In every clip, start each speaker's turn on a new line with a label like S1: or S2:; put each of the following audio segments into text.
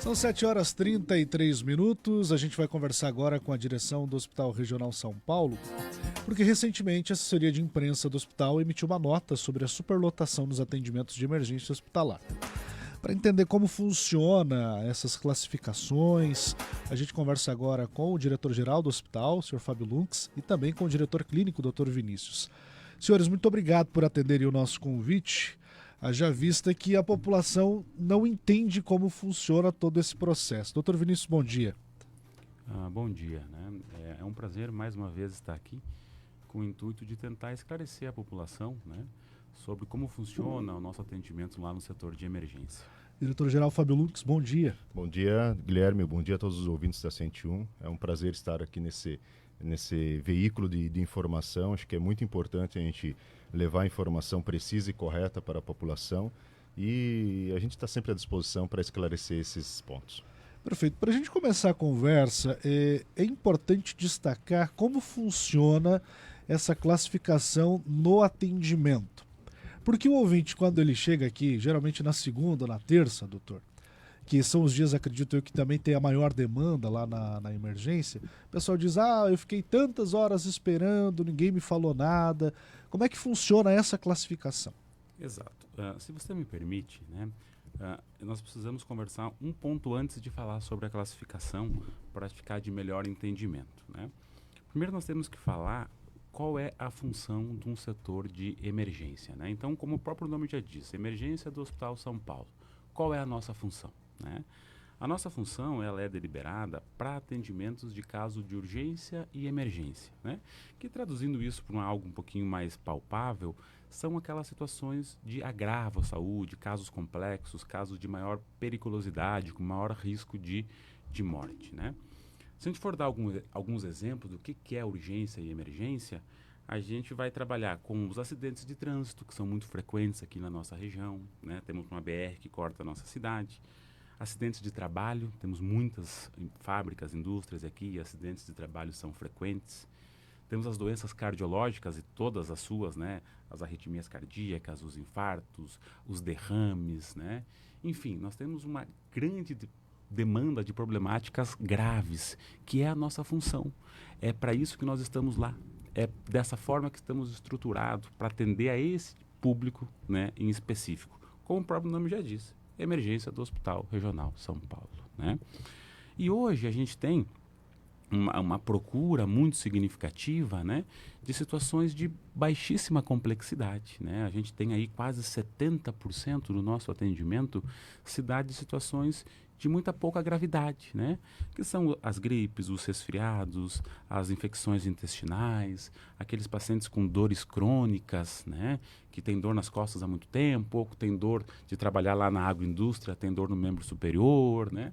S1: São 7h33. A gente vai conversar agora com a direção do Hospital Regional São Paulo, porque recentemente a assessoria de imprensa do hospital emitiu uma nota sobre a superlotação nos atendimentos de emergência hospitalar. Para entender como funciona essas classificações, a gente conversa agora com o diretor-geral do hospital, o Sr. Fábio Lunks, e também com o diretor clínico, o Dr. Vinícius. Senhores, muito obrigado por atenderem o nosso convite. Haja vista que a população não entende como funciona todo esse processo. Dr. Vinícius, bom dia.
S2: Bom dia. Né? É um prazer mais uma vez estar aqui com o intuito de tentar esclarecer a população, né, sobre como funciona o nosso atendimento lá no setor de emergência.
S1: Diretor-geral Fábio Lunks, bom dia.
S3: Bom dia, Guilherme. Bom dia a todos os ouvintes da 101. É um prazer estar aqui nesse veículo de informação. Acho que é muito importante a gente levar a informação precisa e correta para a população e a gente está sempre à disposição para esclarecer esses pontos.
S1: Perfeito. Para a gente começar a conversa, é importante destacar como funciona essa classificação no atendimento. Porque o ouvinte, quando ele chega aqui, geralmente na segunda ou na terça, doutor, que são os dias, acredito eu, que também tem a maior demanda lá na emergência, o pessoal diz, eu fiquei tantas horas esperando, ninguém me falou nada. Como é que funciona essa classificação?
S2: Exato. Se você me permite, né, nós precisamos conversar um ponto antes de falar sobre a classificação para ficar de melhor entendimento. Né? Primeiro nós temos que falar qual é a função de um setor de emergência. Né? Então, como o próprio nome já diz, emergência do Hospital São Paulo. Qual é a nossa função? Né? A nossa função ela é deliberada para atendimentos de caso de urgência e emergência, né? Que traduzindo isso para algo um pouquinho mais palpável, são aquelas situações de agravo à saúde, casos complexos, casos de maior periculosidade, com maior risco de morte. Né? Se a gente for dar alguns exemplos do que é urgência e emergência, a gente vai trabalhar com os acidentes de trânsito, que são muito frequentes aqui na nossa região, né? Temos uma BR que corta a nossa cidade. Acidentes de trabalho, temos muitas fábricas, indústrias aqui, e acidentes de trabalho são frequentes. Temos as doenças cardiológicas e todas as suas, né? As arritmias cardíacas, os infartos, os derrames, né? Enfim, nós temos uma grande demanda de problemáticas graves, que é a nossa função. É para isso que nós estamos lá. É dessa forma que estamos estruturados para atender a esse público, né, em específico. Como o próprio nome já diz, emergência do Hospital Regional São Paulo. Né? E hoje a gente tem uma procura muito significativa, né, de situações de baixíssima complexidade. Né? A gente tem aí quase 70% do nosso atendimento se dá de situações de muita pouca gravidade, né? Que são as gripes, os resfriados, as infecções intestinais, aqueles pacientes com dores crônicas, né? Que tem dor nas costas há muito tempo, ou tem dor de trabalhar lá na agroindústria, tem dor no membro superior, né?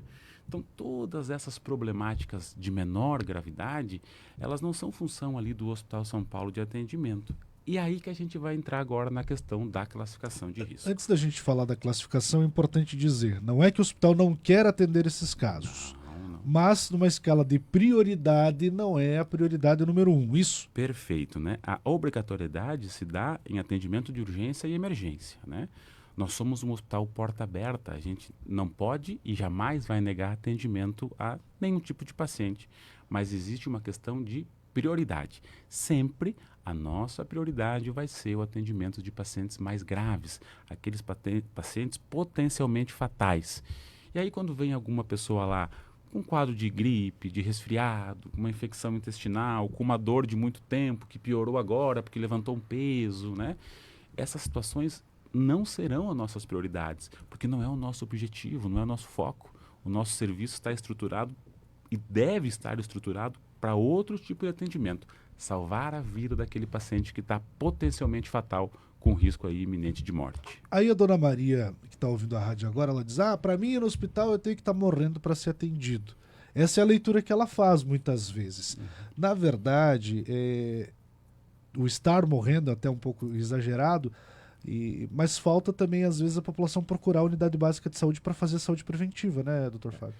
S2: Então, todas essas problemáticas de menor gravidade, elas não são função ali do Hospital São Paulo de atendimento. E aí que a gente vai entrar agora na questão da classificação de risco.
S1: Antes da gente falar da classificação, é importante dizer, não é que o hospital não quer atender esses casos,
S2: não.
S1: Mas numa escala de prioridade não é a prioridade número 1, isso?
S2: Perfeito, né? A obrigatoriedade se dá em atendimento de urgência e emergência, né? Nós somos um hospital porta aberta, a gente não pode e jamais vai negar atendimento a nenhum tipo de paciente, mas existe uma questão de prioridade. Sempre a nossa prioridade vai ser o atendimento de pacientes mais graves, aqueles pacientes potencialmente fatais. E aí quando vem alguma pessoa lá com um quadro de gripe, de resfriado, com uma infecção intestinal, com uma dor de muito tempo que piorou agora porque levantou um peso, né? Essas situações não serão as nossas prioridades, porque não é o nosso objetivo, não é o nosso foco. O nosso serviço está estruturado e deve estar estruturado para outro tipo de atendimento. Salvar a vida daquele paciente que está potencialmente fatal, com risco aí iminente de morte.
S1: Aí a dona Maria, que está ouvindo a rádio agora, ela diz, para mim no hospital eu tenho que estar morrendo para ser atendido. Essa é a leitura que ela faz muitas vezes. Na verdade, o estar morrendo é até um pouco exagerado, mas falta também, às vezes, a população procurar a unidade básica de saúde para fazer saúde preventiva, né, doutor Fábio?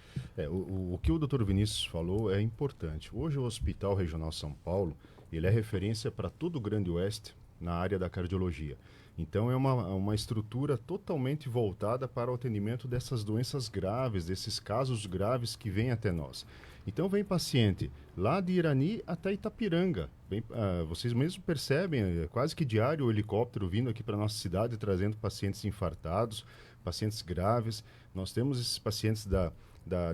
S3: O que o doutor Vinícius falou é importante. Hoje o Hospital Regional São Paulo, ele é referência para todo o Grande Oeste na área da cardiologia. Então, é uma estrutura totalmente voltada para o atendimento dessas doenças graves, desses casos graves que vêm até nós. Então, vem paciente lá de Irani até Itapiranga. Vocês mesmos percebem, é quase que diário o helicóptero vindo aqui para a nossa cidade, trazendo pacientes infartados, pacientes graves. Nós temos esses pacientes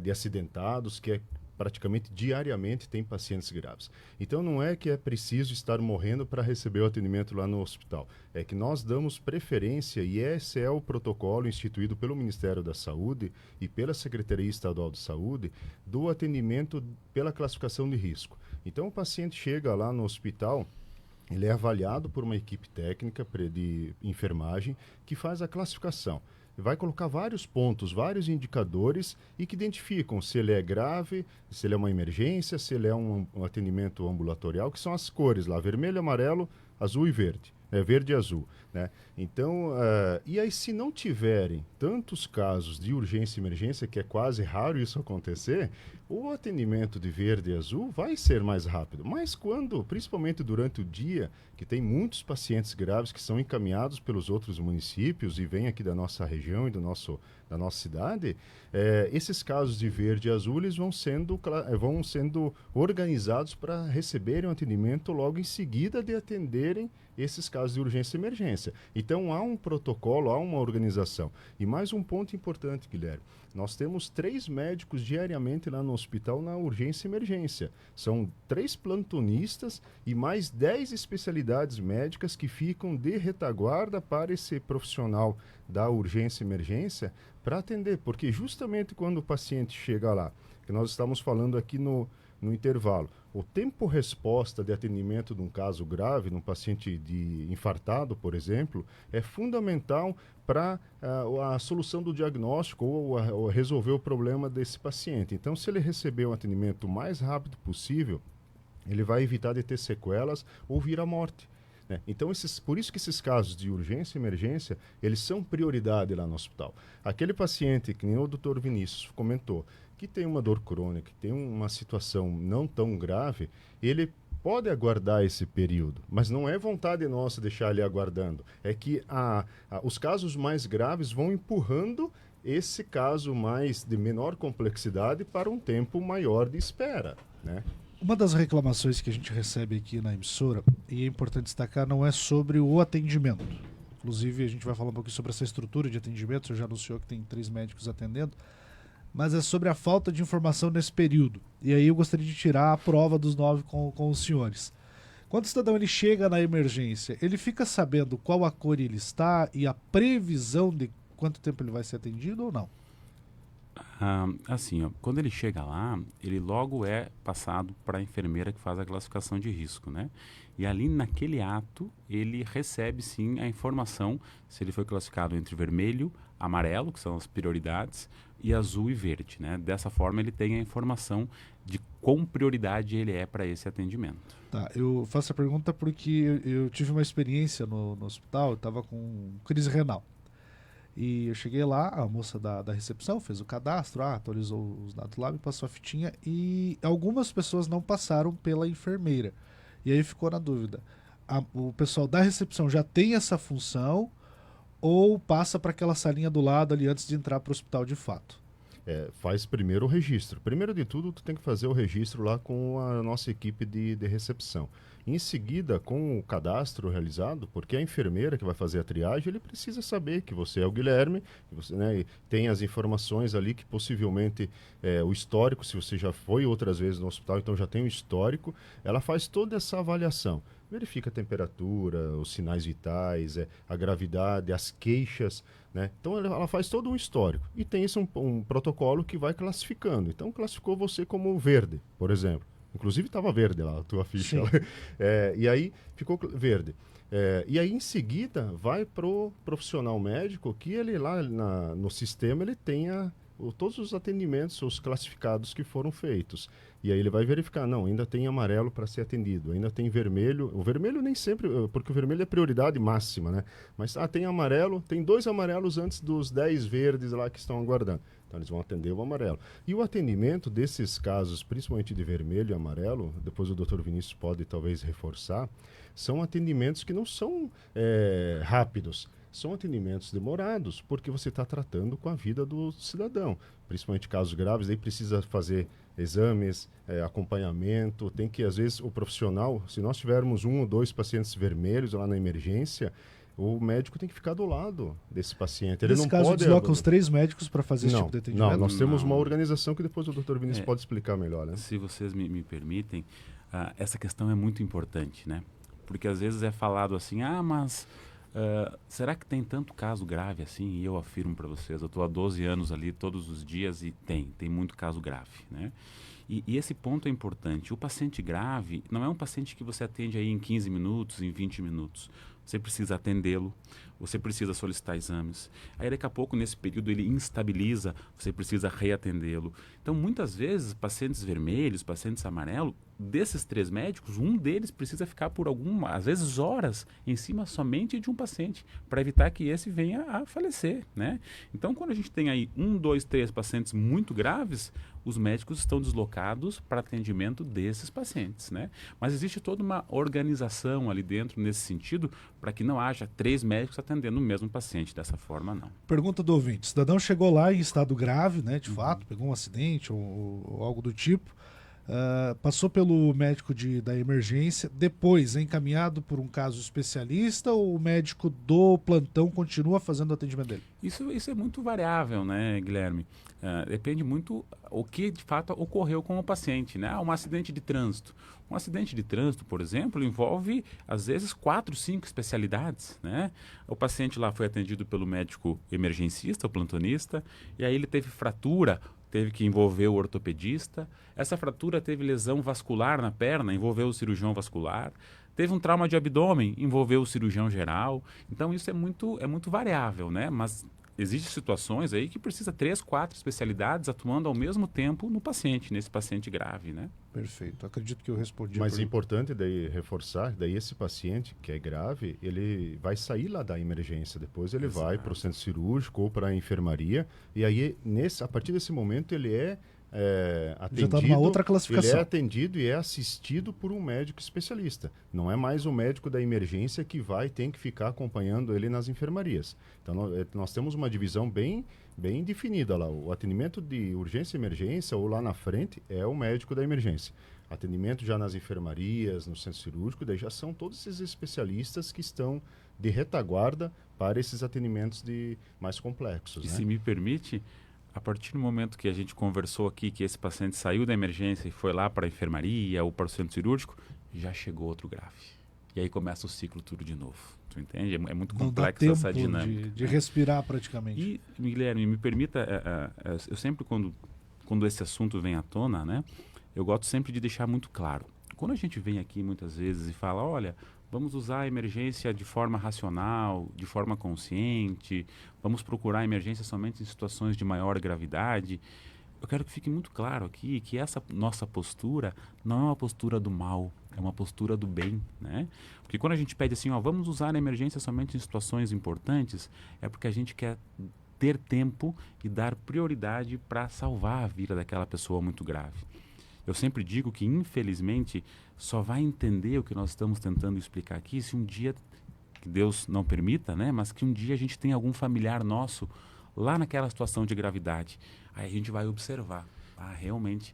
S3: de acidentados, que praticamente diariamente tem pacientes graves. Então não é que é preciso estar morrendo para receber o atendimento lá no hospital. É que nós damos preferência, e esse é o protocolo instituído pelo Ministério da Saúde e pela Secretaria Estadual de Saúde, do atendimento pela classificação de risco. Então o paciente chega lá no hospital, ele é avaliado por uma equipe técnica de enfermagem que faz a classificação. Vai colocar vários pontos, vários indicadores e que identificam se ele é grave, se ele é uma emergência, se ele é um atendimento ambulatorial, que são as cores lá, vermelho, amarelo, azul e verde. Verde e azul, né? Então, e aí se não tiverem tantos casos de urgência e emergência, que é quase raro isso acontecer, o atendimento de verde e azul vai ser mais rápido. Mas quando, principalmente durante o dia, que tem muitos pacientes graves que são encaminhados pelos outros municípios e vêm aqui da nossa região e da nossa cidade, esses casos de verde e azul eles vão sendo organizados para receberem um atendimento logo em seguida de atenderem esses casos de urgência e emergência. Então, há um protocolo, há uma organização. E mais um ponto importante, Guilherme. Nós temos 3 médicos diariamente lá no hospital na urgência e emergência. São 3 plantonistas e mais 10 especialidades médicas que ficam de retaguarda para esse profissional da urgência e emergência para atender. Porque justamente quando o paciente chega lá, que nós estamos falando aqui no intervalo, o tempo-resposta de atendimento de um caso grave, num paciente infartado, por exemplo, é fundamental para a solução do diagnóstico ou resolver o problema desse paciente. Então, se ele receber um atendimento o mais rápido possível, ele vai evitar de ter sequelas ou vir à morte. Né? Então, por isso que esses casos de urgência e emergência, eles são prioridade lá no hospital. Aquele paciente, que nem o Dr. Vinícius comentou, que tem uma dor crônica, que tem uma situação não tão grave, ele pode aguardar esse período, mas não é vontade nossa deixar ele aguardando. É que os casos mais graves vão empurrando esse caso de menor complexidade para um tempo maior de espera, né?
S1: Uma das reclamações que a gente recebe aqui na emissora, e é importante destacar, não é sobre o atendimento. Inclusive, a gente vai falar um pouquinho sobre essa estrutura de atendimento, você já anunciou que tem 3 médicos atendendo, mas é sobre a falta de informação nesse período. E aí eu gostaria de tirar a prova dos 9 com os senhores. Quando o cidadão ele chega na emergência, ele fica sabendo qual a cor ele está e a previsão de quanto tempo ele vai ser atendido ou não?
S2: Assim, ó, quando ele chega lá, ele logo é passado para a enfermeira que faz a classificação de risco, né? E ali naquele ato, ele recebe sim a informação se ele foi classificado entre vermelho, amarelo, que são as prioridades, e azul e verde, né? Dessa forma ele tem a informação de quão prioridade ele é para esse atendimento.
S1: Tá, eu faço a pergunta porque eu tive uma experiência no hospital, eu estava com crise renal. E eu cheguei lá, a moça da recepção fez o cadastro, atualizou os dados lá, me passou a fitinha e algumas pessoas não passaram pela enfermeira. E aí ficou na dúvida, o pessoal da recepção já tem essa função ou passa para aquela salinha do lado ali antes de entrar para o hospital de fato?
S3: Faz primeiro o registro. Primeiro de tudo, tu tem que fazer o registro lá com a nossa equipe de recepção. Em seguida, com o cadastro realizado, porque a enfermeira que vai fazer a triagem, ele precisa saber que você é o Guilherme, que você, né, tem as informações ali que possivelmente o histórico, se você já foi outras vezes no hospital, então já tem o histórico, ela faz toda essa avaliação. Verifica a temperatura, os sinais vitais, a gravidade, as queixas, né? Então ela faz todo um histórico. E tem esse um protocolo que vai classificando. Então classificou você como verde, por exemplo. Inclusive estava verde lá a tua ficha. E aí ficou verde. E aí em seguida vai pro profissional médico que ele lá no sistema ele tenha todos os atendimentos, os classificados que foram feitos. E aí ele vai verificar, não, ainda tem amarelo para ser atendido, ainda tem vermelho. O vermelho nem sempre, porque o vermelho é prioridade máxima, né? Mas tem amarelo, tem 2 amarelos antes dos 10 verdes lá que estão aguardando. Então Então, eles vão atender o amarelo. E o atendimento desses casos, principalmente de vermelho e amarelo, depois o Dr. Vinícius pode talvez reforçar, são atendimentos que não são rápidos. São atendimentos demorados, porque você está tratando com a vida do cidadão. Principalmente casos graves, aí precisa fazer exames, acompanhamento. Tem que, às vezes, o profissional, se nós tivermos 1 ou 2 pacientes vermelhos lá na emergência, o médico tem que ficar do lado desse paciente. Ele
S1: Nesse
S3: não
S1: caso,
S3: pode
S1: desloca os 3 médicos para fazer esse
S3: não,
S1: tipo de atendimento?
S3: Não, nós temos
S2: Não.
S3: uma organização que depois o Dr. Vinícius pode explicar melhor. Né?
S2: Se vocês me permitem, essa questão é muito importante, né? Porque às vezes é falado assim, mas será que tem tanto caso grave assim? E eu afirmo para vocês, eu estou há 12 anos ali todos os dias e tem muito caso grave, né? E esse ponto é importante. O paciente grave não é um paciente que você atende aí em 15 minutos, em 20 minutos. Você precisa atendê-lo, você precisa solicitar exames. Aí daqui a pouco, nesse período, ele instabiliza, você precisa reatendê-lo. Então, muitas vezes, pacientes vermelhos, pacientes amarelos, desses 3 médicos, um deles precisa ficar por às vezes horas, em cima somente de um paciente, para evitar que esse venha a falecer, né? Então, quando a gente tem aí 1, 2, 3 pacientes muito graves, os médicos estão deslocados para atendimento desses pacientes, né? Mas existe toda uma organização ali dentro nesse sentido para que não haja 3 médicos atendendo o mesmo paciente dessa forma, não.
S1: Pergunta do ouvinte. O cidadão chegou lá em estado grave, né, de fato, pegou um acidente ou algo do tipo, passou pelo médico da emergência, depois é encaminhado por um caso especialista ou o médico do plantão continua fazendo o atendimento dele?
S2: Isso é muito variável, né, Guilherme? Depende muito o que de fato ocorreu com o paciente, né? Um acidente de trânsito. Um acidente de trânsito, por exemplo, envolve às vezes 4, 5 especialidades, né? O paciente lá foi atendido pelo médico emergencista, o plantonista, e aí ele teve fratura, teve que envolver o ortopedista. Essa fratura teve lesão vascular na perna, envolveu o cirurgião vascular. Teve um trauma de abdômen, envolveu o cirurgião geral. Então isso é muito variável, né? Mas existem situações aí que precisa 3, 4 especialidades atuando ao mesmo tempo no paciente, nesse paciente grave, né?
S1: Perfeito. Acredito que eu respondi.
S3: Mas é importante daí reforçar, daí esse paciente que é grave, ele vai sair lá da emergência, depois ele vai para o centro cirúrgico ou para a enfermaria, e aí a partir desse momento ele é atendido,
S1: já está numa outra classificação.
S3: ele é atendido e é assistido por um médico especialista. Não é mais o médico da emergência que tem que ficar acompanhando ele nas enfermarias. Então nós temos uma divisão bem definida lá. O atendimento de urgência e emergência ou lá na frente é o médico da emergência. Atendimento já nas enfermarias, no centro cirúrgico, daí já são todos esses especialistas que estão de retaguarda para esses atendimentos mais complexos.
S2: E
S3: né?
S2: se me permite, a partir do momento que a gente conversou aqui, que esse paciente saiu da emergência e foi lá para a enfermaria ou para o centro cirúrgico, já chegou outro grave. E aí começa o ciclo tudo de novo. Tu entende? É muito complexa essa dinâmica.
S1: De respirar praticamente.
S2: E, Guilherme, me permita, eu sempre quando esse assunto vem à tona, né, eu gosto sempre de deixar muito claro. Quando a gente vem aqui muitas vezes e fala, olha, vamos usar a emergência de forma racional, de forma consciente, vamos procurar a emergência somente em situações de maior gravidade. Eu quero que fique muito claro aqui que essa nossa postura não é uma postura do mal, é uma postura do bem, né? Porque quando a gente pede assim, vamos usar a emergência somente em situações importantes, é porque a gente quer ter tempo e dar prioridade para salvar a vida daquela pessoa muito grave. Eu sempre digo que, infelizmente, só vai entender o que nós estamos tentando explicar aqui se um dia, que Deus não permita, né? Mas que um dia a gente tenha algum familiar nosso lá naquela situação de gravidade. Aí a gente vai observar, realmente,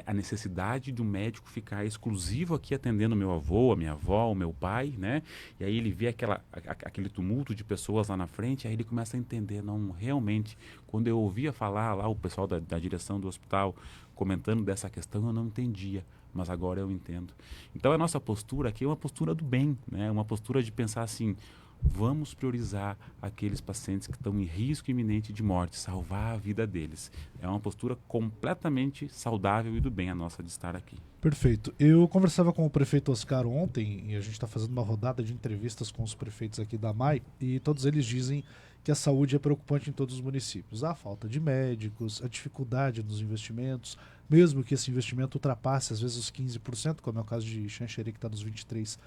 S2: a necessidade do médico ficar exclusivo aqui atendendo meu avô, a minha avó, o meu pai, né? E aí ele vê aquele tumulto de pessoas lá na frente, aí ele começa a entender, não, realmente, quando eu ouvia falar lá o pessoal da direção do hospital comentando dessa questão, eu não entendia, mas agora eu entendo. Então a nossa postura aqui é uma postura do bem, né? Uma postura de pensar assim, vamos priorizar aqueles pacientes que estão em risco iminente de morte, salvar a vida deles. É uma postura completamente saudável e do bem a nossa de estar aqui.
S1: Perfeito. Eu conversava com o prefeito Oscar ontem, e a gente está fazendo uma rodada de entrevistas com os prefeitos aqui da MAI, e todos eles dizem que a saúde é preocupante em todos os municípios. A falta de médicos, a dificuldade nos investimentos, mesmo que esse investimento ultrapasse às vezes os 15%, como é o caso de Xanxerê, que está nos 23%,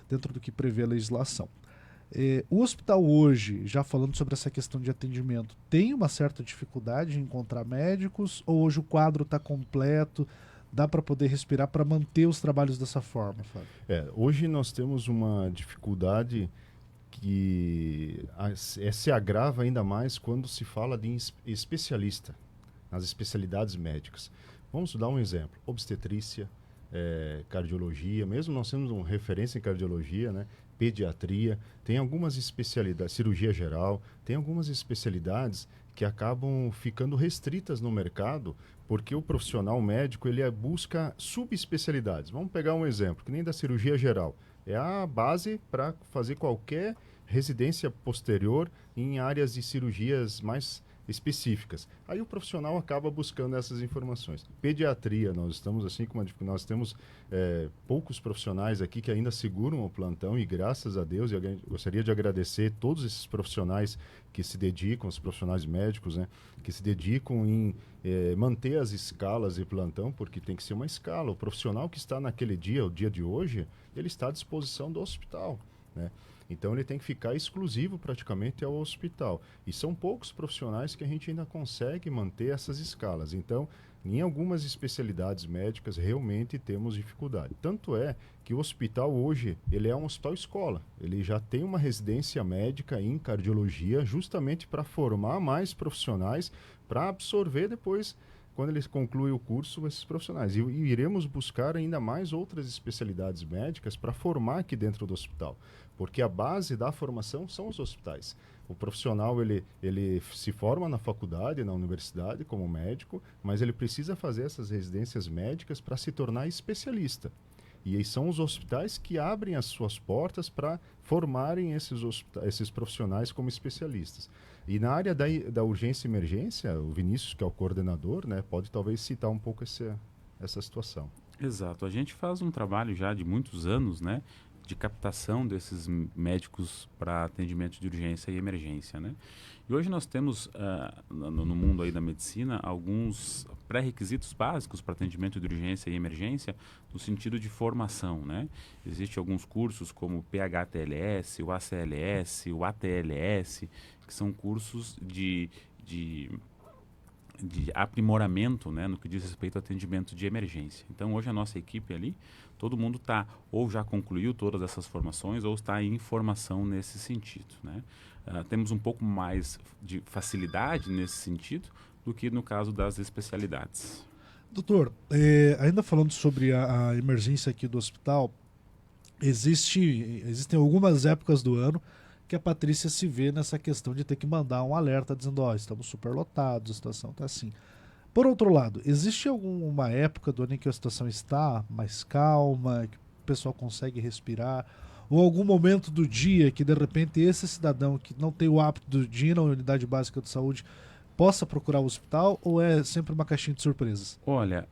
S1: dentro do que prevê a legislação. O hospital hoje, já falando sobre essa questão de atendimento, tem uma certa dificuldade em encontrar médicos ou hoje o quadro está completo, dá para poder respirar para manter os trabalhos dessa forma, Fábio?
S3: Hoje nós temos uma dificuldade que se agrava ainda mais quando se fala de especialista, nas especialidades médicas. Vamos dar um exemplo: obstetrícia, cardiologia, mesmo nós temos uma referência em cardiologia, né? Pediatria, tem algumas especialidades, cirurgia geral, tem algumas especialidades que acabam ficando restritas no mercado porque o profissional médico ele busca subespecialidades. Vamos pegar um exemplo, que nem da cirurgia geral. É a base para fazer qualquer residência posterior em áreas de cirurgias mais específicas. Aí o profissional acaba buscando essas informações. Pediatria, nós estamos assim com nós temos poucos profissionais aqui que ainda seguram o plantão e graças a Deus, eu gostaria de agradecer todos esses profissionais que se dedicam, os profissionais médicos, né, que se dedicam em manter as escalas de plantão, porque tem que ser uma escala. O profissional que está naquele dia, o dia de hoje, ele está à disposição do hospital, né? Então ele tem que ficar exclusivo praticamente ao hospital. E são poucos profissionais que a gente ainda consegue manter essas escalas. Então, em algumas especialidades médicas, realmente temos dificuldade. Tanto é que o hospital hoje, ele é um hospital escola. Ele já tem uma residência médica em cardiologia, justamente para formar mais profissionais, para absorver depois, quando eles concluem o curso, esses profissionais. E iremos buscar ainda mais outras especialidades médicas para formar aqui dentro do hospital. Porque a base da formação são os hospitais. O profissional, ele se forma na faculdade, na universidade, como médico, mas ele precisa fazer essas residências médicas para se tornar especialista. E aí são os hospitais que abrem as suas portas para formarem esses profissionais como especialistas. E na área da urgência e emergência, o Vinícius, que é o coordenador, né, pode talvez citar um pouco essa situação.
S2: Exato. A gente faz um trabalho já de muitos anos, né, de captação desses médicos para atendimento de urgência e emergência, né? E hoje nós temos no mundo aí da medicina alguns pré-requisitos básicos para atendimento de urgência e emergência no sentido de formação, né? Existem alguns cursos como o PHTLS, o ACLS, o ATLS, que são cursos de aprimoramento, né, no que diz respeito ao atendimento de emergência. Então, hoje a nossa equipe ali, todo mundo está ou já concluiu todas essas formações ou está em formação nesse sentido, né? Temos um pouco mais de facilidade nesse sentido do que no caso das especialidades.
S1: Doutor, ainda falando sobre a emergência aqui do hospital, existem algumas épocas do ano que a Patrícia se vê nessa questão de ter que mandar um alerta dizendo, estamos superlotados, a situação está assim. Por outro lado, existe alguma época do ano em que a situação está mais calma, que o pessoal consegue respirar, ou algum momento do dia que de repente esse cidadão que não tem o hábito de ir na unidade básica de saúde possa procurar o hospital, ou é sempre uma caixinha de surpresas?
S2: Olha,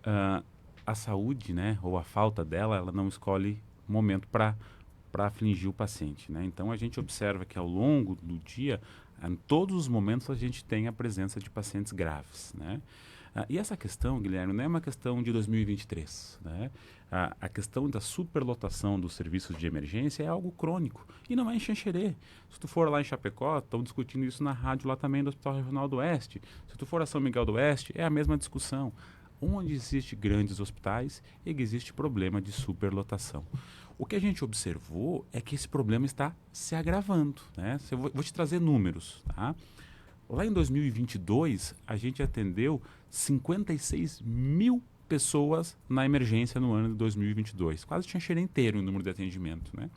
S2: a saúde, né, ou a falta dela, ela não escolhe momento para afligir o paciente, né? Então a gente observa que ao longo do dia, em todos os momentos a gente tem a presença de pacientes graves, né? E essa questão, Guilherme, não é uma questão de 2023, né? A questão da superlotação dos serviços de emergência é algo crônico e não é em Xanxerê. Se tu for lá em Chapecó, estão discutindo isso na rádio lá também do Hospital Regional do Oeste. Se tu for a São Miguel do Oeste, é a mesma discussão. Onde existe grandes hospitais, existe problema de superlotação. O que a gente observou é que esse problema está se agravando, né? Vou te trazer números, tá? Lá em 2022, a gente atendeu 56 mil pessoas na emergência no ano de 2022. Quase tinha cheiro inteiro o número de atendimento, né?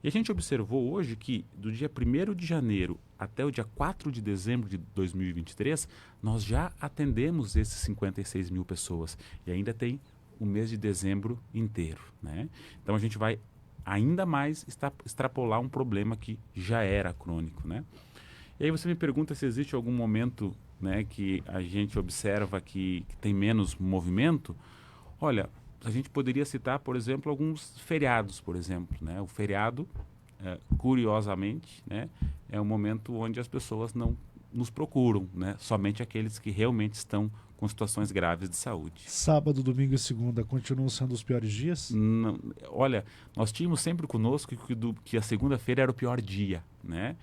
S2: E a gente observou hoje que do dia 1º de janeiro até o dia 4 de dezembro de 2023, nós já atendemos esses 56 mil pessoas. E ainda tem o mês de dezembro inteiro, né? Então a gente vai ainda mais extrapolar um problema que já era crônico, né? E aí você me pergunta se existe algum momento, né, que a gente observa que tem menos movimento. Olha, a gente poderia citar, por exemplo, alguns feriados, por exemplo, né? O feriado, curiosamente, né, é um momento onde as pessoas não nos procuram, né? Somente aqueles que realmente estão com situações graves de saúde.
S1: Sábado, domingo e segunda continuam sendo os piores dias?
S2: Não, olha, nós tínhamos sempre conosco que a segunda-feira era o pior dia, né?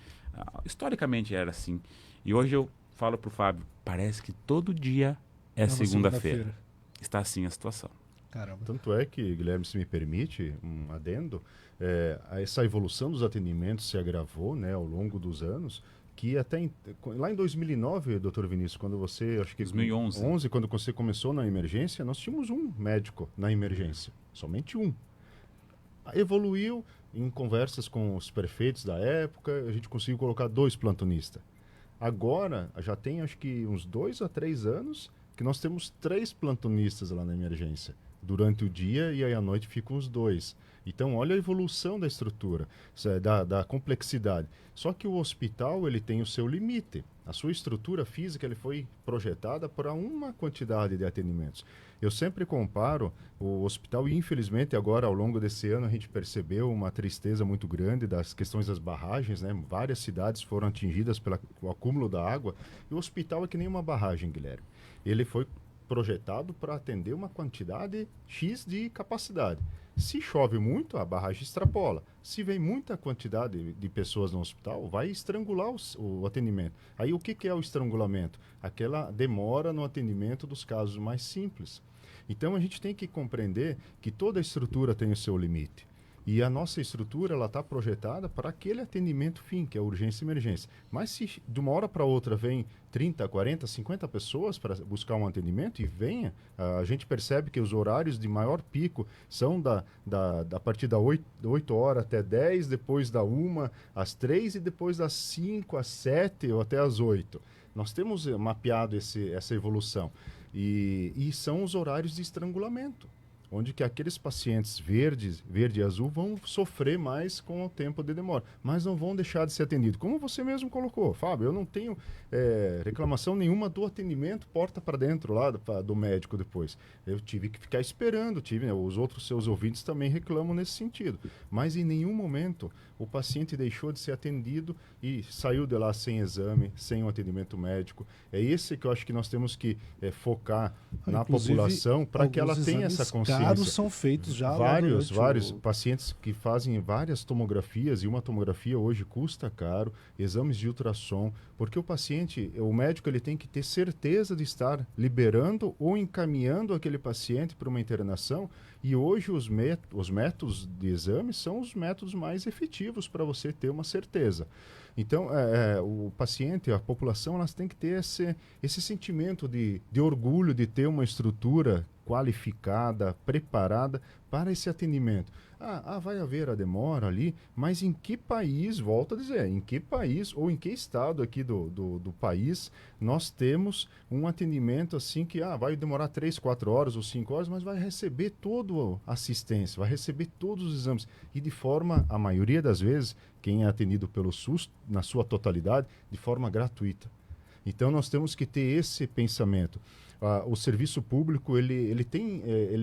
S2: Historicamente era assim. E hoje eu falo para o Fábio, parece que todo dia é segunda-feira. Está assim a situação.
S1: Caramba.
S3: Tanto é que, Guilherme, se me permite um adendo, essa evolução dos atendimentos se agravou, né, ao longo dos anos, que lá em 2009, doutor Vinícius, quando você, acho que
S2: 2011,
S3: quando você começou na emergência, nós tínhamos um médico na emergência, somente um. Evoluiu em conversas com os prefeitos da época, a gente conseguiu colocar 2 plantonistas. Agora, já tem acho que uns 2 a 3 anos que nós temos 3 plantonistas lá na emergência. Durante o dia e aí à noite ficam os 2. Então, olha a evolução da estrutura, da complexidade. Só que o hospital ele tem o seu limite. A sua estrutura física ele foi projetada para uma quantidade de atendimentos. Eu sempre comparo o hospital e, infelizmente, agora, ao longo desse ano, a gente percebeu uma tristeza muito grande das questões das barragens, né? Várias cidades foram atingidas pelo acúmulo da água. E o hospital é que nem uma barragem, Guilherme. Ele foi projetado para atender uma quantidade X de capacidade. Se chove muito, a barragem extrapola. Se vem muita quantidade de pessoas no hospital, vai estrangular o atendimento. Aí o que é o estrangulamento? Aquela demora no atendimento dos casos mais simples. Então a gente tem que compreender que toda estrutura tem o seu limite. E a nossa estrutura ela está projetada para aquele atendimento fim, que é a urgência e emergência. Mas se de uma hora para outra vem 30, 40, 50 pessoas para buscar um atendimento e venha, a gente percebe que os horários de maior pico são a partir da 8 horas até 10, depois da 1 às 3 e depois das 5 às 7 ou até às 8. Nós temos mapeado essa evolução e são os horários de estrangulamento, onde que aqueles pacientes verde e azul vão sofrer mais com o tempo de demora, mas não vão deixar de ser atendidos. Como você mesmo colocou, Fábio, eu não tenho reclamação nenhuma do atendimento porta para dentro lá do médico depois. Eu tive que ficar esperando, os outros seus ouvintes também reclamam nesse sentido. Mas em nenhum momento o paciente deixou de ser atendido e saiu de lá sem exame, sem um atendimento médico. É esse que eu acho que nós temos que focar na população para que ela tenha essa consciência.
S1: Caros são feitos já
S3: vários pacientes que fazem várias tomografias, e uma tomografia hoje custa caro, exames de ultrassom, porque o médico ele tem que ter certeza de estar liberando ou encaminhando aquele paciente para uma internação, e hoje os métodos de exame são os métodos mais efetivos para você ter uma certeza. Então, o paciente, a população, elas têm que ter esse sentimento de orgulho de ter uma estrutura qualificada, preparada para esse atendimento. Vai haver a demora ali, mas em que país, volto a dizer, em que país ou em que estado aqui do país nós temos um atendimento assim que vai demorar 3, 4 horas ou 5 horas, mas vai receber toda a assistência, vai receber todos os exames e de forma, a maioria das vezes, quem é atendido pelo SUS, na sua totalidade, de forma gratuita. Então nós temos que ter esse pensamento. O serviço público ele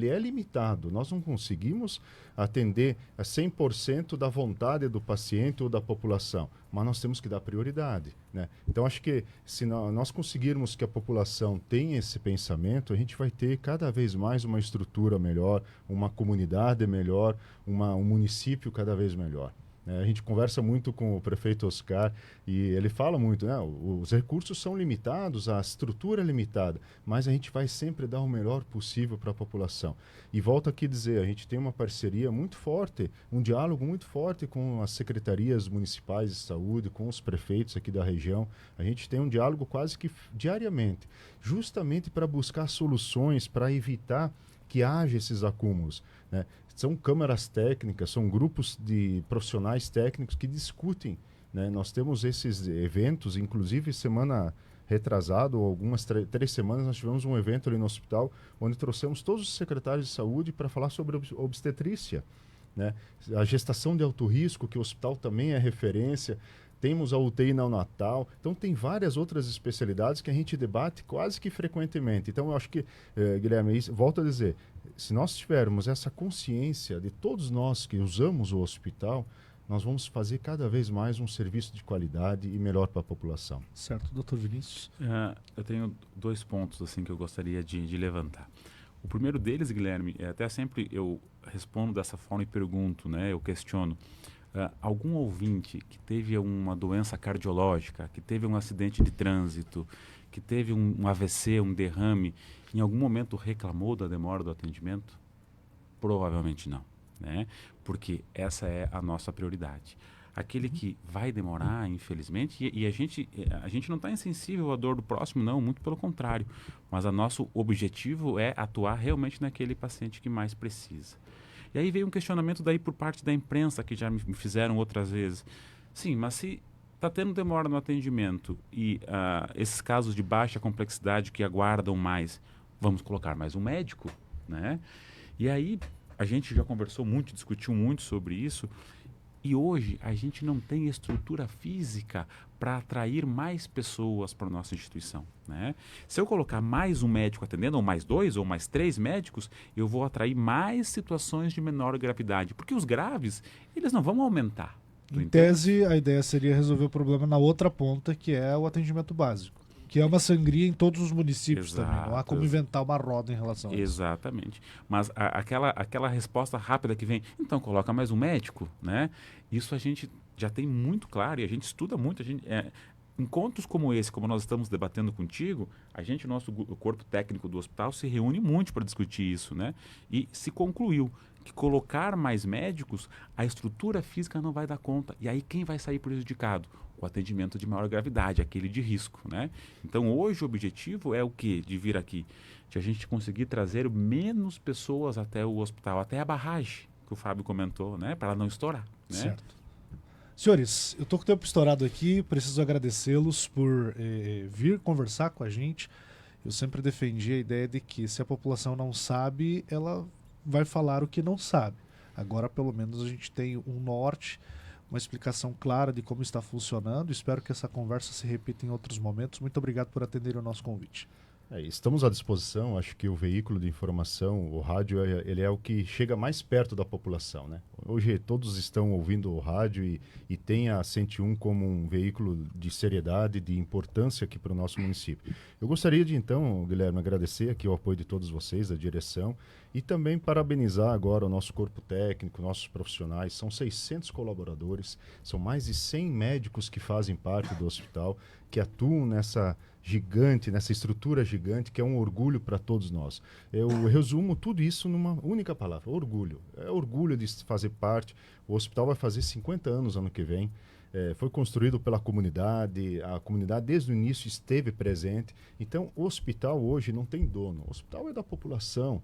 S3: é limitado. Nós não conseguimos atender a 100% da vontade do paciente ou da população, mas nós temos que dar prioridade, né? Então acho que se nós conseguirmos que a população tenha esse pensamento, a gente vai ter cada vez mais uma estrutura melhor, uma comunidade melhor, um município cada vez melhor. A gente conversa muito com o prefeito Oscar e ele fala muito, né? Os recursos são limitados, a estrutura é limitada, mas a gente vai sempre dar o melhor possível para a população. E volto aqui a dizer, a gente tem uma parceria muito forte, um diálogo muito forte com as secretarias municipais de saúde, com os prefeitos aqui da região. A gente tem um diálogo quase que diariamente, justamente para buscar soluções, para evitar que haja esses acúmulos, né? São câmaras técnicas, são grupos de profissionais técnicos que discutem, né? Nós temos esses eventos, inclusive semana retrasada, ou algumas 3 semanas, nós tivemos um evento ali no hospital, onde trouxemos todos os secretários de saúde para falar sobre obstetrícia, né? A gestação de alto risco, que o hospital também é referência. Temos a UTI neonatal, então tem várias outras especialidades que a gente debate quase que frequentemente. Então eu acho que, Guilherme, volto a dizer, se nós tivermos essa consciência de todos nós que usamos o hospital, nós vamos fazer cada vez mais um serviço de qualidade e melhor para a população.
S1: Certo, doutor Vinícius?
S2: Eu tenho 2 pontos assim que eu gostaria de levantar. O primeiro deles, Guilherme, até sempre eu respondo dessa forma e pergunto, né, eu questiono. Algum ouvinte que teve uma doença cardiológica, que teve um acidente de trânsito, que teve um AVC, um derrame, em algum momento reclamou da demora do atendimento? Provavelmente não, né? Porque essa é a nossa prioridade. Aquele que vai demorar, infelizmente, e a gente não está insensível à dor do próximo, não, muito pelo contrário. Mas o nosso objetivo é atuar realmente naquele paciente que mais precisa. E aí veio um questionamento daí por parte da imprensa, que já me fizeram outras vezes. Sim, mas se está tendo demora no atendimento e esses casos de baixa complexidade que aguardam mais, vamos colocar mais um médico, né? E aí a gente já conversou muito, discutiu muito sobre isso. E hoje a gente não tem estrutura física para atrair mais pessoas para a nossa instituição, né? Se eu colocar mais um médico atendendo, ou mais 2, ou mais 3 médicos, eu vou atrair mais situações de menor gravidade. Porque os graves, eles não vão aumentar.
S1: Em tese, a ideia seria resolver o problema na outra ponta, que é o atendimento básico. Que é uma sangria em todos os municípios.
S2: Exato.
S1: Também. Não há como inventar uma roda em relação a isso.
S2: Exatamente. Mas aquela resposta rápida que vem, então coloca mais um médico, né? Isso a gente já tem muito claro e a gente estuda muito. Encontros como esse, como nós estamos debatendo contigo, o nosso corpo técnico do hospital se reúne muito para discutir isso, né? E se concluiu que colocar mais médicos, a estrutura física não vai dar conta. E aí quem vai sair prejudicado? O atendimento de maior gravidade, aquele de risco, né? Então hoje o objetivo é o quê? De vir aqui, de a gente conseguir trazer menos pessoas até o hospital, até a barragem que o Fábio comentou, né? Para ela não estourar, né?
S1: Certo. Senhores, eu estou com o tempo estourado aqui, preciso agradecê-los por vir conversar com a gente. Eu sempre defendi a ideia de que se a população não sabe, ela vai falar o que não sabe. Agora pelo menos a gente tem um norte, uma explicação clara de como está funcionando. Espero que essa conversa se repita em outros momentos. Muito obrigado por atender o nosso convite.
S3: Estamos à disposição. Acho que o veículo de informação, o rádio, ele é o que chega mais perto da população, né? Hoje todos estão ouvindo o rádio e tem a 101 como um veículo de seriedade, de importância aqui para o nosso município. Eu gostaria de então, Guilherme, agradecer aqui o apoio de todos vocês, da direção, e também parabenizar agora o nosso corpo técnico, nossos profissionais. São 600 colaboradores, são mais de 100 médicos que fazem parte do hospital, que atuam nessa estrutura gigante, que é um orgulho para todos nós. Eu resumo tudo isso numa única palavra: orgulho. É orgulho de fazer parte. O hospital vai fazer 50 anos ano que vem. Foi construído pela comunidade, a comunidade desde o início esteve presente. Então, o hospital hoje não tem dono, o hospital é da população.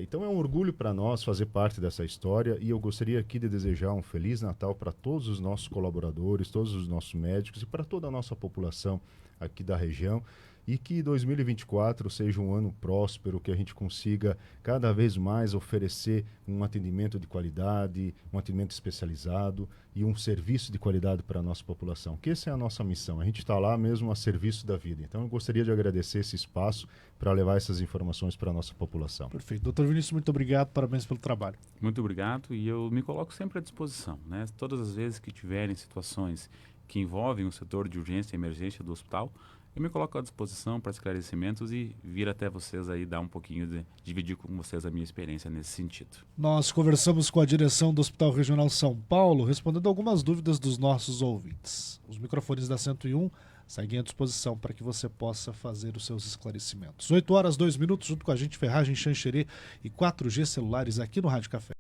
S3: Então, é um orgulho para nós fazer parte dessa história, e eu gostaria aqui de desejar um Feliz Natal para todos os nossos colaboradores, todos os nossos médicos e para toda a nossa população aqui da região. E que 2024 seja um ano próspero, que a gente consiga cada vez mais oferecer um atendimento de qualidade, um atendimento especializado e um serviço de qualidade para a nossa população. Que essa é a nossa missão, a gente está lá mesmo a serviço da vida. Então eu gostaria de agradecer esse espaço para levar essas informações para a nossa população.
S1: Perfeito. Doutor Vinícius, muito obrigado, parabéns pelo trabalho.
S2: Muito obrigado, e eu me coloco sempre à disposição, né? Todas as vezes que tiverem situações que envolvem o setor de urgência e emergência do hospital, eu me coloco à disposição para esclarecimentos e vir até vocês aí dar um pouquinho dividir com vocês a minha experiência nesse sentido.
S1: Nós conversamos com a direção do Hospital Regional São Paulo, respondendo algumas dúvidas dos nossos ouvintes. Os microfones da 101 seguem à disposição para que você possa fazer os seus esclarecimentos. 8 horas, 2 minutos, junto com a gente, Ferragem Xanxerê e 4G Celulares aqui no Rádio Café.